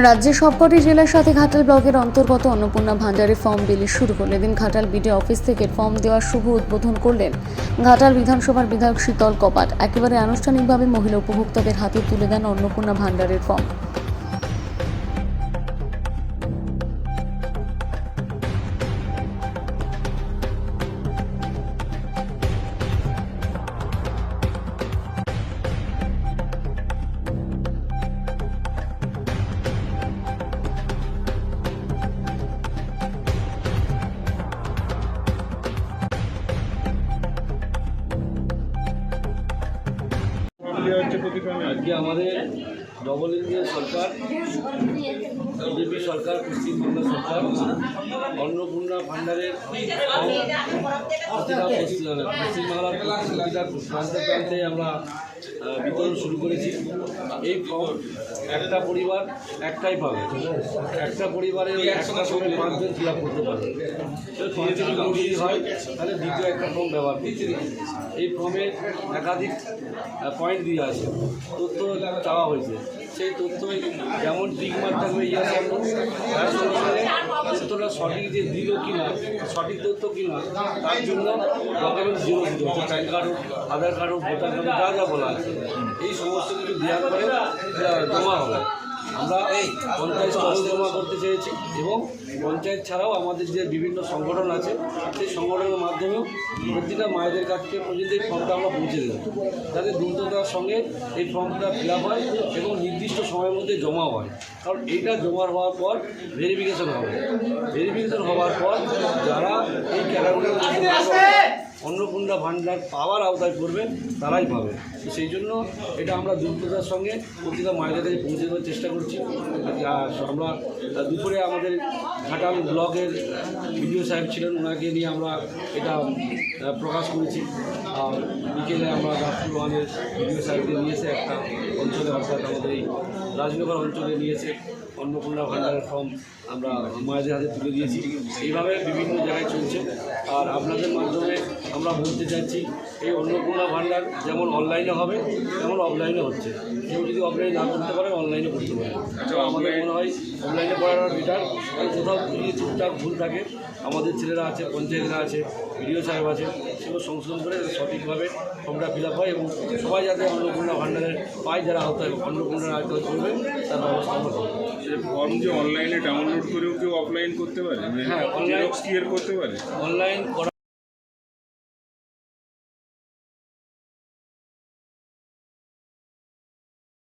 রাজ্যের সবকটি জেলার সাথে ঘাটাল ব্লকের অন্তর্গত অন্নপূর্ণা ভান্ডারে ফর্ম বিলি শুরু হল। এদিন ঘাটাল বিডিও অফিস থেকে ফর্ম দেওয়ার শুভ উদ্বোধন করলেন ঘাটাল বিধানসভার বিধায়ক শীতল কপাট। একেবারে আনুষ্ঠানিকভাবে মহিলা উপভোক্তাদের হাতে তুলে দেন অন্নপূর্ণা ভান্ডারের ফর্ম। আজকে আমাদের ডবল ইঞ্জিনের সরকার, বিজেপি সরকার, পশ্চিমবাংলা সরকার অন্নপূর্ণা ভান্ডারের পশ্চিমবাংলার প্রতিটা প্রান্তে প্রান্তে আমরা বিতরণ শুরু করেছি। এই ফর্ম একটা পরিবার একটাই পাবে, একটা পরিবারে একটা ফর্মে 5 জন ফিল আপ করতে পারবে। যদি হয় তাহলে দ্বিতীয় একটা ফর্ম ব্যবহার করতে। এই ফর্মে একাধিক পয়েন্ট দিয়ে আছে, তথ্য চাওয়া হয়েছে। সেই তথ্যই যেমন টিক মার্ক থাকবে ইয়াস তার সঙ্গে সঙ্গে তথ্যটা সঠিক যে দিল কিনা, সঠিক তথ্য কিনা, তার জন্য ডকুমেন্ট জিরো দিতে হচ্ছে। প্যান কার্ড হোক, আধার কার্ড হোক, ভোটার কার্ড যা যা বলা আছে, এই সমস্ত কিছু দেওয়ার পরে জমা হবে। আমরা পঞ্চায়েত স্তরেও জমা করতে চেয়েছি এবং পঞ্চায়েত ছাড়াও আমাদের যে বিভিন্ন সংগঠন আছে সেই সংগঠনের মাধ্যমেও প্রতিটা মায়েদের কাছে পর্যন্ত এই ফর্মটা আমরা পৌঁছে দেব, যাতে দ্রুততার সঙ্গে এই ফর্মটা ফিল আপ হয় এবং নির্দিষ্ট সময়ের মধ্যে জমা হয়। কারণ এইটা জমা হওয়ার পর ভেরিফিকেশন হবে। ভেরিফিকেশন হওয়ার পর যারা এই ক্যাটাগরির অন্নপূর্ণা ভান্ডার পাওয়ার আওতায় করবেন তারাই পাবে। তো সেই জন্য এটা আমরা দ্রুততার সঙ্গে প্রতিটা মায়েদের কাছে পৌঁছে দেওয়ার চেষ্টা করছি। আমরা দুপুরে আমাদের ঘাটাল ব্লকের বিডিও সাহেব ছিলেন, ওনাকে নিয়ে আমরা এটা প্রকাশ করেছি। আর বিকেলে আমরা রাজপুর ওয়ানের বিডিও সাহেবকে নিয়েছে একটা অঞ্চলে, অর্থাৎ আমাদের এই রাজনগর অঞ্চলে নিয়েছে অন্নপূর্ণা ভান্ডারের ফর্ম আমরা মায়েদের হাতে তুলে দিয়েছি। এইভাবে বিভিন্ন জায়গায় চলছে। আর আপনাদের মাধ্যমে আমরা বলতে চাইছি, এই অন্নপূর্ণা ভান্ডার যেমন অনলাইনে হবে তেমন অফলাইনে হচ্ছে। কেউ যদি অফলাইনে না করতে পারে অনলাইনে করতে পারে। আমাদের মনে হয় অনলাইনে করাটা বেটার। কোথাও যদি ঠিকঠাক ভুল থাকে আমাদের ছেলেরা আছে, পঞ্চায়েতরা আছে, বিডিও সাহেব আছে, সেগুলো সংশোধন করে সঠিকভাবে ফর্মটা ফিল আপ হয় এবং সবাই যাতে অন্নপূর্ণা ভান্ডারের পায়, যারা আওতায় অন্নপূর্ণার আওতায় করবে তার ব্যবস্থা আমরা করবো। ফর্ম যে অনলাইনে ডাউনলোড করেও কেউ অফলাইন করতে পারে, হ্যাঁ, অনলাইন ক্লিয়ার করতে পারে। অনলাইন